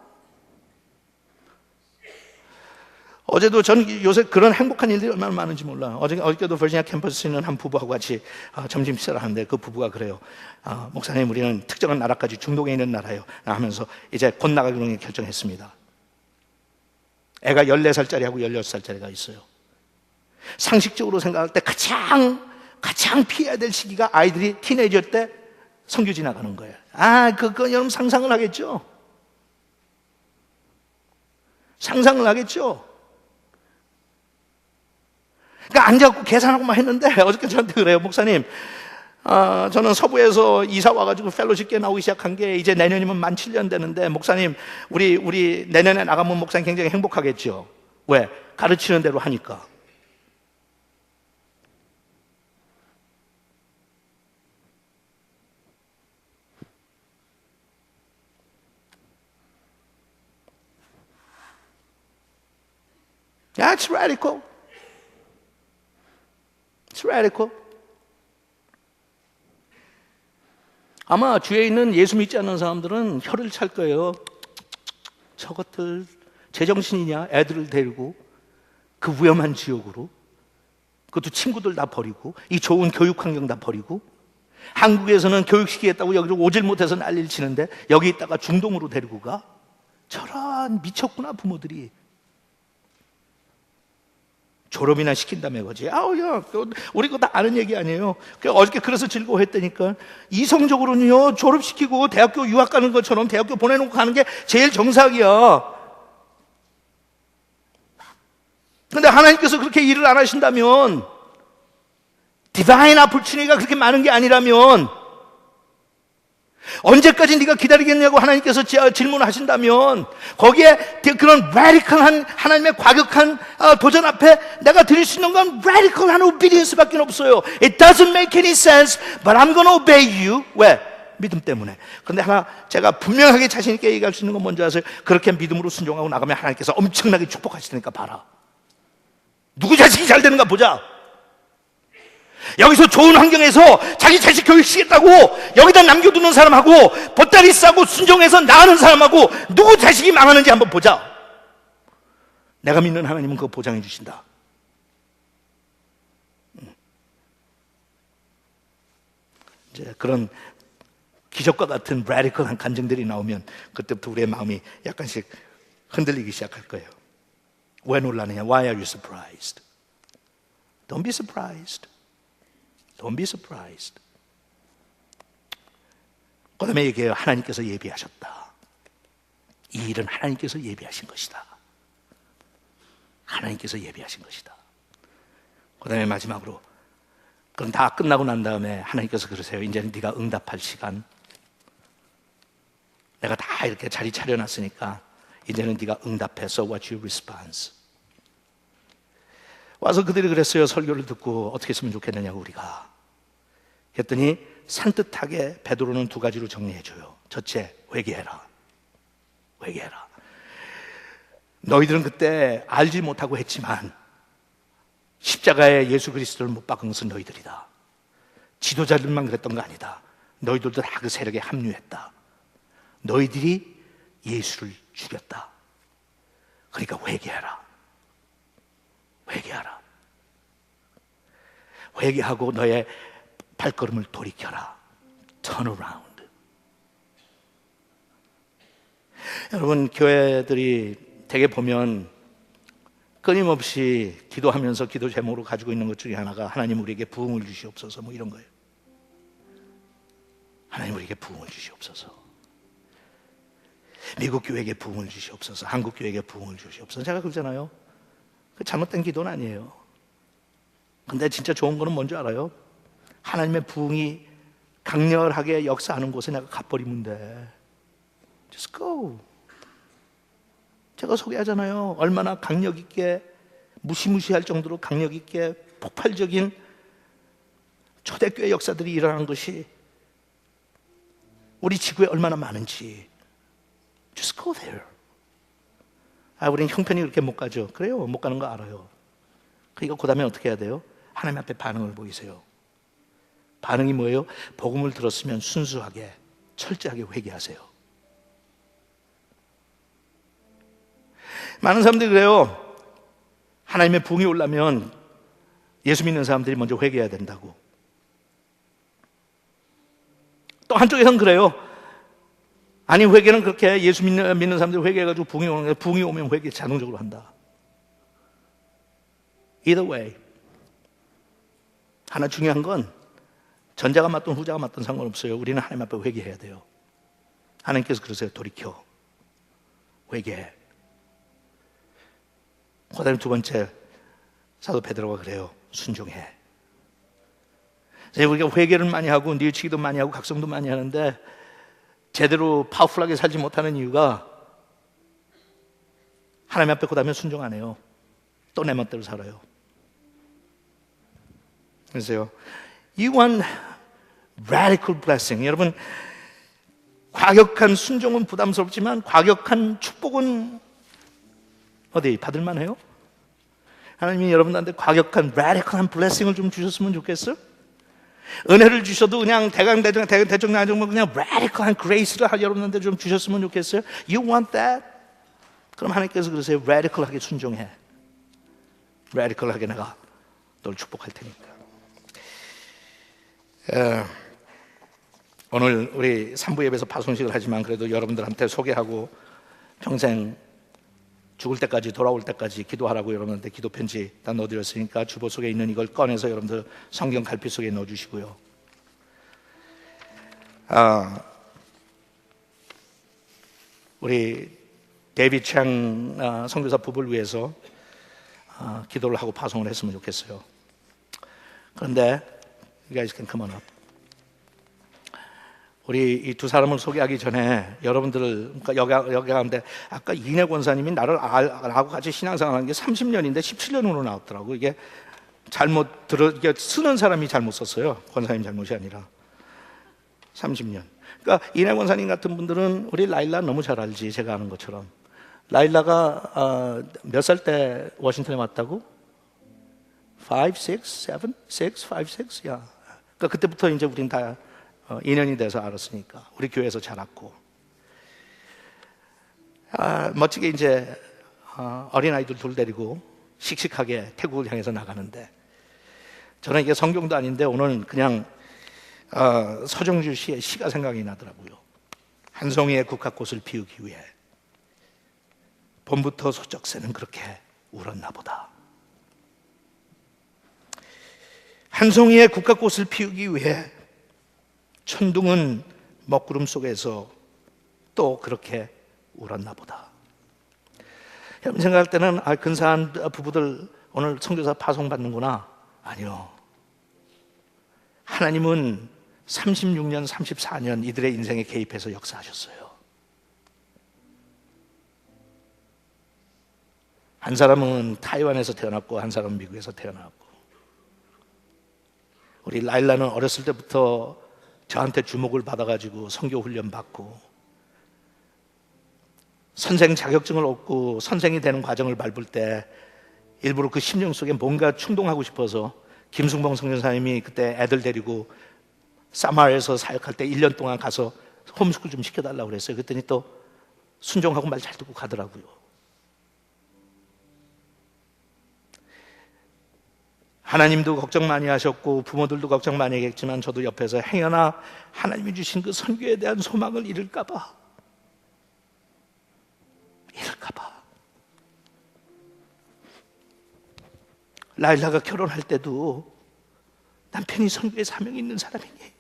어제도 전 요새 그런 행복한 일들이 얼마나 많은지 몰라. 어저께도 버지니아 캠퍼스에 있는 한 부부하고 같이 점심 식사를 하는데 그 부부가 그래요. 목사님, 우리는 특정한 나라까지 중동에 있는 나라예요. 하면서 이제 곧 나가기로 결정했습니다. 애가 14살짜리하고 16살짜리가 있어요. 상식적으로 생각할 때 가장 피해야 될 시기가 아이들이 티네이저 때 선교지 나가는 거예요. 그거 여러분 상상을 하겠죠? 상상을 하겠죠? 그러니까 앉아갖고 계산하고만 했는데 어저께 저한테 그래요. 목사님, 저는 서부에서 이사 와가지고 펠로십께 나오기 시작한 게 이제 내년이면 만 7년 되는데 목사님, 우리 내년에 나가면 목사님 굉장히 행복하겠죠? 왜? 가르치는 대로 하니까. That's radical. It's radical. 아마 주위에 있는 예수 믿지 않는 사람들은 혀를 찰 거예요. 저것들 제정신이냐? 애들을 데리고 그 위험한 지역으로, 그것도 친구들 다 버리고 이 좋은 교육 환경 다 버리고, 한국에서는 교육시키겠다고 여기로 오질 못해서 난리를 치는데 여기 있다가 중동으로 데리고 가? 저런 미쳤구나 부모들이. 졸업이나 시킨다며 거지. 야, 우리 그거 다 아는 얘기 아니에요. 어저께 그래서 즐거워했다니까. 이성적으로는요, 졸업시키고 대학교 유학 가는 것처럼 대학교 보내놓고 가는 게 제일 정상이야. 근데 하나님께서 그렇게 일을 안 하신다면, 디바인 아포르추니티가 그렇게 많은 게 아니라면, 언제까지 네가 기다리겠냐고 하나님께서 질문하신다면, 거기에 그런 radical한 하나님의 과격한 도전 앞에 내가 드릴 수 있는 건 radical한 obedience밖에 없어요. It doesn't make any sense, but I'm going to obey you. 왜? 믿음 때문에. 그런데 하나 제가 분명하게 자신 있게 얘기할 수 있는 건 뭔지 아세요? 그렇게 믿음으로 순종하고 나가면 하나님께서 엄청나게 축복하시니까 봐라. 누구 자식이 잘 되는가 보자. 여기서 좋은 환경에서 자기 자식 교육시키겠다고 여기다 남겨두는 사람하고 보따리 싸고 순종해서 나가는 사람하고 누구 자식이 망하는지 한번 보자. 내가 믿는 하나님은 그거 보장해 주신다. 이제 그런 기적과 같은 라디컬한 감정들이 나오면 그때부터 우리의 마음이 약간씩 흔들리기 시작할 거예요. 왜 놀라느냐? Why are you surprised? Don't be surprised. Don't be surprised. 그 다음에 얘기해요. 하나님께서 예비하셨다. 이 일은 하나님께서 예비하신 것이다. 하나님께서 예비하신 것이다. 그 다음에 마지막으로, 그럼 다 끝나고 난 다음에 하나님께서 그러세요. 이제는 네가 응답할 시간. 내가 다 이렇게 자리 차려놨으니까 이제는 네가 응답해서 what you response. 와서 그들이 그랬어요. 설교를 듣고 어떻게 했으면 좋겠느냐고 우리가. 그랬더니 산뜻하게 베드로는 두 가지로 정리해줘요. 첫째, 회개해라. 회개해라. 너희들은 그때 알지 못하고 했지만 십자가에 예수 그리스도를 못 박은 것은 너희들이다. 지도자들만 그랬던 거 아니다. 너희들도 다 그 세력에 합류했다. 너희들이 예수를 죽였다. 그러니까 회개해라. 회개하라. 회개하고 너의 발걸음을 돌이켜라. Turn around. 여러분, 교회들이 되게 보면 끊임없이 기도하면서 기도 제목으로 가지고 있는 것 중에 하나가 하나님 우리에게 부흥을 주시옵소서 뭐 이런 거예요. 하나님 우리에게 부흥을 주시옵소서. 미국 교회에게 부흥을 주시옵소서. 한국 교회에게 부흥을 주시옵소서. 제가 그러잖아요. 그 잘못된 기도는 아니에요. 근데 진짜 좋은 거는 뭔지 알아요? 하나님의 부흥이 강렬하게 역사하는 곳에 내가 가버리면 돼. Just go. 제가 소개하잖아요. 얼마나 강력 있게, 무시무시할 정도로 강력 있게 폭발적인 초대교회 역사들이 일어나는 것이 우리 지구에 얼마나 많은지. Just go there. 우리는 형편이 그렇게 못 가죠. 그래요, 못 가는 거 알아요. 그러니까 그 다음에 어떻게 해야 돼요? 하나님 앞에 반응을 보이세요. 반응이 뭐예요? 복음을 들었으면 순수하게 철저하게 회개하세요. 많은 사람들이 그래요. 하나님의 부흥이 오려면 예수 믿는 사람들이 먼저 회개해야 된다고. 또 한쪽에서는 그래요. 아니 회개는 그렇게 예수 믿는 사람들이 회개해가지고 부흥이 오는 게 부흥이 오면 회개 자동적으로 한다. Either way. 하나 중요한 건 전자가 맞든 후자가 맞든 상관없어요. 우리는 하나님 앞에 회개해야 돼요. 하나님께서 그러세요. 돌이켜. 회개해. 그 다음에 두 번째 사도 베드로가 그래요. 순종해. 우리가 회개를 많이 하고 뉘우치기도 많이 하고 각성도 많이 하는데 제대로 파워풀하게 살지 못하는 이유가 하나님 앞에 그 다음에 순종 안 해요. 또 내 멋대로 살아요. 그래서요, You want radical blessing. 여러분, 과격한 순종은 부담스럽지만 과격한 축복은 어디 받을만 해요? 하나님이 여러분들한테 과격한 radical한 blessing을 좀 주셨으면 좋겠어요? 은혜를 주셔도 그냥 대충 그냥 radical한 grace를 여러분한테 좀 주셨으면 좋겠어요? You want that? 그럼 하나님께서 그러세요. radical하게 순종해. radical하게 내가 널 축복할 테니까. 오늘 우리 3부 예배에서 파송식을 하지만 그래도 여러분들한테 소개하고 평생 죽을 때까지 돌아올 때까지 기도하라고 여러분한테 기도 편지 다 넣어드렸으니까 주보 속에 있는 이걸 꺼내서 여러분들 성경 갈피 속에 넣어주시고요. 우리 데이비드 창 선교사 부부를 위해서 기도를 하고 파송을 했으면 좋겠어요. 그런데 You guys can come on up. 우리 이 두 사람을 소개하기 전에 여러분들을 여기 가는데 아까 이내 권사님이 나를 알고 같이 신앙생활하는 게 30년인데 17년으로 나왔더라고. 이게 이게 쓰는 사람이 잘못 썼어요. 권사님 잘못이 아니라 30년. 그러니까 이내 권사님 같은 분들은 우리 라일라 너무 잘 알지. 제가 아는 것처럼 라일라가 몇 살 때 워싱턴에 왔다고? 5, 6, 7, 6, 5, 6, 야. 그러니까 그때부터 이제 우린 다 2년이 돼서 알았으니까 우리 교회에서 자랐고 멋지게 이제 어린아이들 둘 데리고 씩씩하게 태국을 향해서 나가는데 저는 이게 성경도 아닌데 오늘 그냥 서정주 씨의 시가 생각이 나더라고요. 한 송이의 국화꽃을 피우기 위해 봄부터 소쩍새는 그렇게 울었나 보다. 한 송이의 국화꽃을 피우기 위해 천둥은 먹구름 속에서 또 그렇게 울었나 보다. 여러분 생각할 때는 근사한 부부들 오늘 선교사 파송 받는구나. 아니요. 하나님은 36년, 34년 이들의 인생에 개입해서 역사하셨어요. 한 사람은 타이완에서 태어났고 한 사람은 미국에서 태어났고 우리 라일라는 어렸을 때부터 저한테 주목을 받아가지고 선교 훈련 받고 선생 자격증을 얻고 선생이 되는 과정을 밟을 때 일부러 그 심령 속에 뭔가 충동하고 싶어서 김승봉 선교사님이 그때 애들 데리고 사마에서 사역할 때 1년 동안 가서 홈스쿨 좀 시켜달라고 그랬어요. 그랬더니 또 순종하고 말 잘 듣고 가더라고요. 하나님도 걱정 많이 하셨고 부모들도 걱정 많이 했지만 저도 옆에서 행여나 하나님이 주신 그 선교에 대한 소망을 잃을까 봐 라일라가 결혼할 때도 남편이 선교에 사명이 있는 사람이니?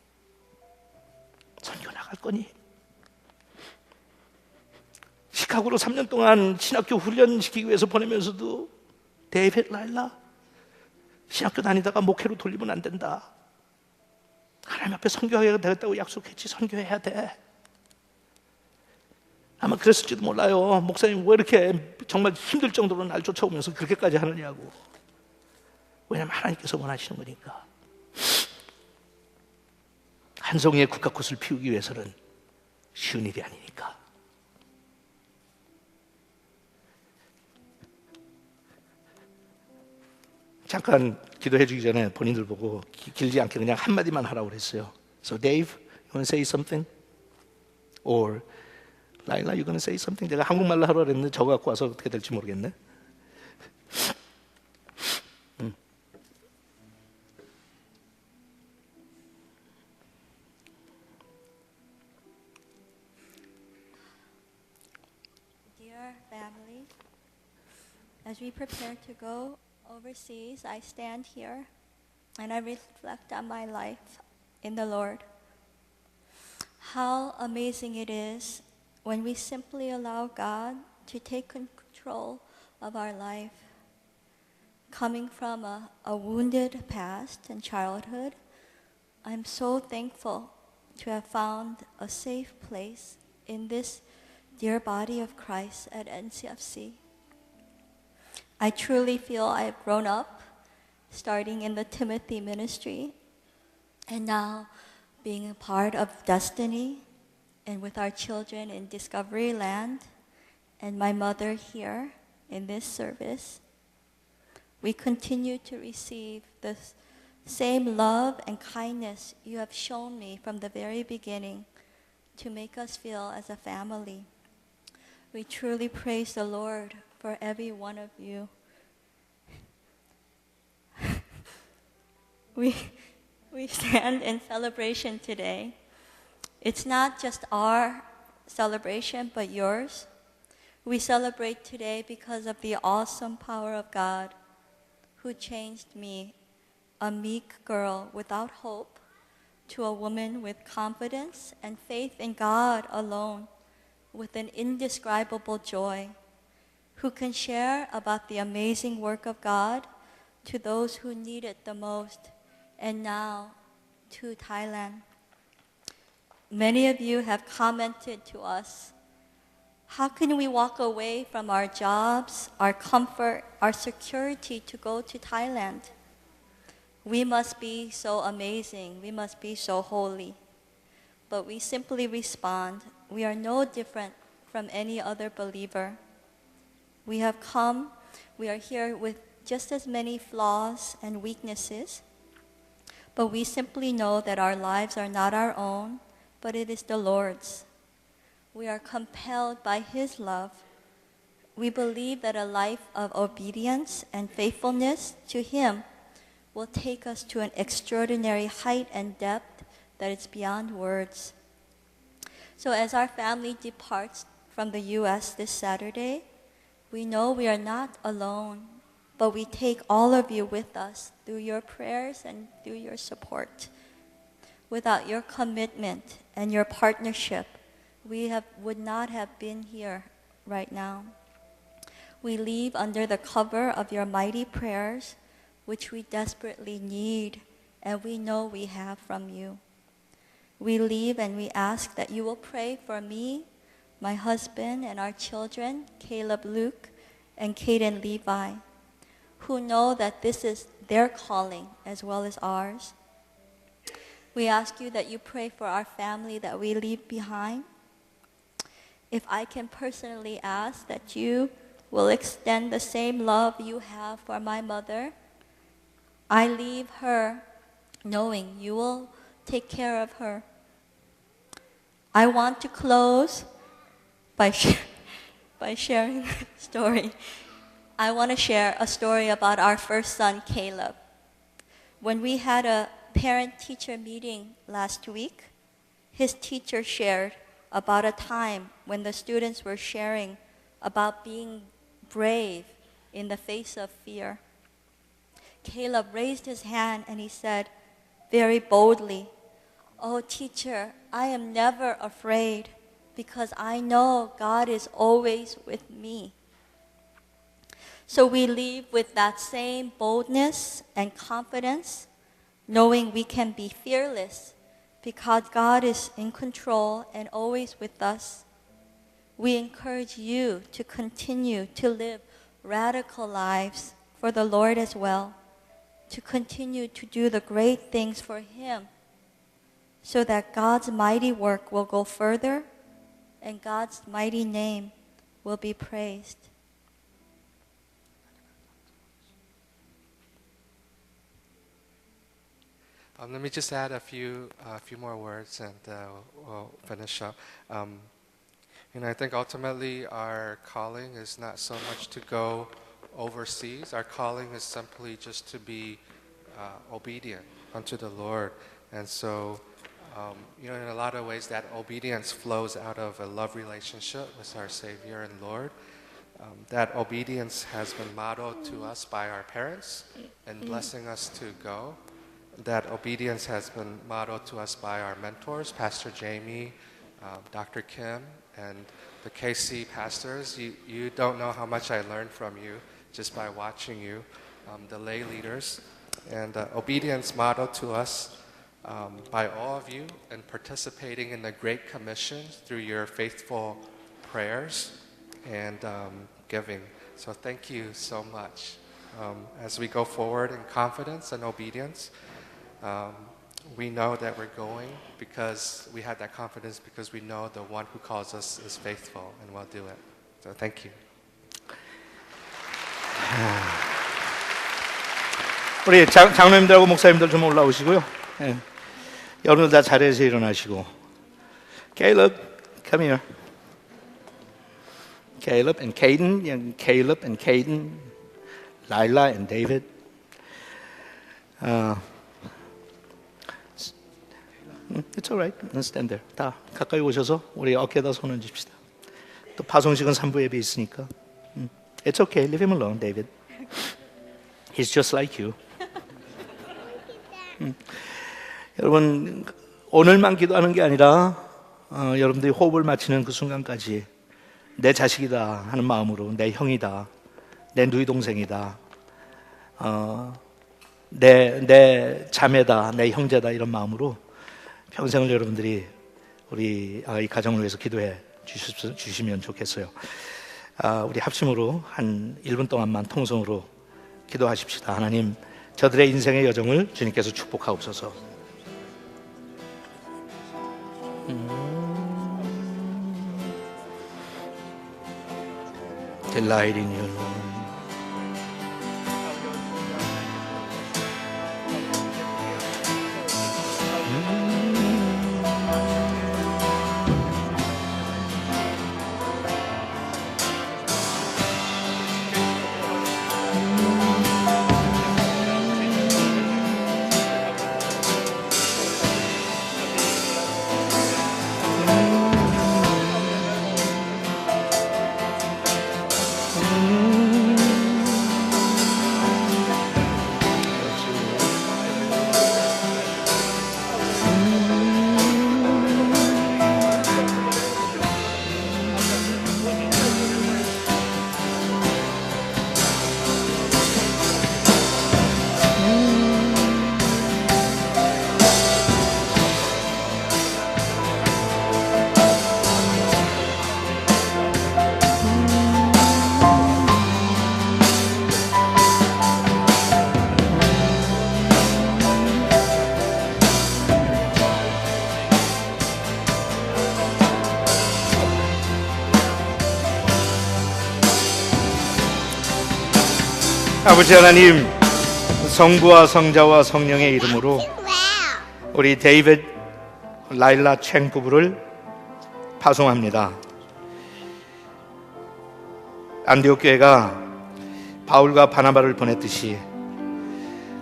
선교 나갈 거니? 시카고로 3년 동안 신학교 훈련시키기 위해서 보내면서도 데이빗 라일라, 신학교 다니다가 목회로 돌리면 안 된다. 하나님 앞에 선교하게 되겠다고 약속했지. 선교해야 돼. 아마 그랬을지도 몰라요. 목사님 왜 이렇게 정말 힘들 정도로 날 쫓아오면서 그렇게까지 하느냐고. 왜냐하면 하나님께서 원하시는 거니까. 한 송이의 국화꽃을 피우기 위해서는 쉬운 일이 아니니까. 잠깐 기도해 주기 전에 본인들 보고 길지 않게 그냥 한마디만 하라고 그랬어요. So Dave, you want to say something? Or Laila, you going to say something? 제가 한국말로 하라고 그랬는데 저거 갖고 와서 어떻게 될지 모르겠네. Dear family, as we prepare to go overseas, I stand here and I reflect on my life in the Lord. How amazing it is when we simply allow God to take control of our life. Coming from a wounded past and childhood, I'm so thankful to have found a safe place in this dear body of Christ at NCFC. I truly feel I have grown up, starting in the Timothy ministry, and now being a part of Destiny, and with our children in Discovery Land, and my mother here in this service. We continue to receive the same love and kindness you have shown me from the very beginning to make us feel as a family. We truly praise the Lord for every one of you. We stand in celebration today. It's not just our celebration, but yours. We celebrate today because of the awesome power of God who changed me, a meek girl without hope, to a woman with confidence and faith in God alone, with an indescribable joy, who can share about the amazing work of God to those who need it the most, and now to Thailand. Many of you have commented to us, how can we walk away from our jobs, our comfort, our security to go to Thailand? We must be so amazing. We must be so holy. But we simply respond, we are no different from any other believer. We have come, we are here with just as many flaws and weaknesses, but we simply know that our lives are not our own, but it is the Lord's. We are compelled by His love. We believe that a life of obedience and faithfulness to Him will take us to an extraordinary height and depth that is beyond words. So as our family departs from the U.S. this Saturday, we know we are not alone, but we take all of you with us through your prayers and through your support. Without your commitment and your partnership, we would not have been here right now. We leave under the cover of your mighty prayers, which we desperately need and we know we have from you. We leave and we ask that you will pray for me, my husband, and our children, Caleb, Luke, and Caden, Levi, who know that this is their calling as well as ours. We ask you that you pray for our family that we leave behind. If I can personally ask that you will extend the same love you have for my mother, I leave her knowing you will take care of her. I want to close by sharing a story. I want to share a story about our first son, Caleb. When we had a parent-teacher meeting last week, his teacher shared about a time when the students were sharing about being brave in the face of fear. Caleb raised his hand and he said very boldly, "Oh, teacher, I am never afraid because I know God is always with me." So we leave with that same boldness and confidence, knowing we can be fearless because God is in control and always with us. We encourage you to continue to live radical lives for the Lord as well, to continue to do the great things for Him, so that God's mighty work will go further and God's mighty name will be praised. Let me just add a few more words, and we'll finish up. I think ultimately our calling is not so much to go overseas. Our calling is simply just to be obedient unto the Lord. And so, in a lot of ways, that obedience flows out of a love relationship with our Savior and Lord. That obedience has been modeled to us by our parents in blessing us to go. That obedience has been modeled to us by our mentors, Pastor Jamie, Dr. Kim, and the KC pastors. You don't know how much I learned from you just by watching you, the lay leaders. And obedience modeled to us by all of you and participating in the Great Commission through your faithful prayers and giving. So thank you so much. As we go forward in confidence and obedience, we know that we're going because we have that confidence because we know the one who calls us is faithful and will do it. So thank you. 우리 장로님들하고 목사님들 좀 올라오시고요. 예. 여러분들 다 자리에서 일어나시고. Caleb, come here. Caleb and Caden, Lila and David. It's all right. Stand there. 다 가까이 오셔서 우리 어깨에다 손 얹읍시다. 또 파송식은 3부 예배 있으니까. It's okay. Leave him alone, David. He's just like you. 여러분, 오늘만 기도하는 게 아니라 여러분들이 호흡을 마치는 그 순간까지 내 자식이다 하는 마음으로 내 형이다, 내 누이 동생이다, 내 자매다, 내 형제다 이런 마음으로 평생을 여러분들이 우리 이 가정을 위해서 기도해 주시면 좋겠어요. 우리 합심으로 한 1분 동안만 통성으로 기도하십시다. 하나님, 저들의 인생의 여정을 주님께서 축복하옵소서. Delight in you, Lord. 아버지 하나님, 성부와 성자와 성령의 이름으로 우리 데이빗, 라일라 챙 부부를 파송합니다. 안디옥 교회가 바울과 바나바를 보냈듯이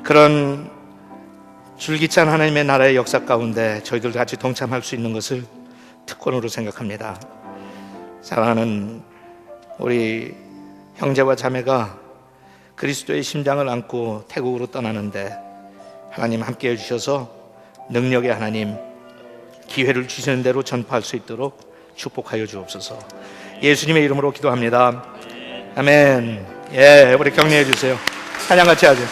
그런 줄기찬 하나님의 나라의 역사 가운데 저희들 같이 동참할 수 있는 것을 특권으로 생각합니다. 사랑하는 우리 형제와 자매가 그리스도의 심장을 안고 태국으로 떠나는데 하나님 함께해 주셔서 능력의 하나님 기회를 주시는 대로 전파할 수 있도록 축복하여 주옵소서. 예수님의 이름으로 기도합니다. 아멘. 예, 우리 격려해 주세요. 찬양 같이 하죠.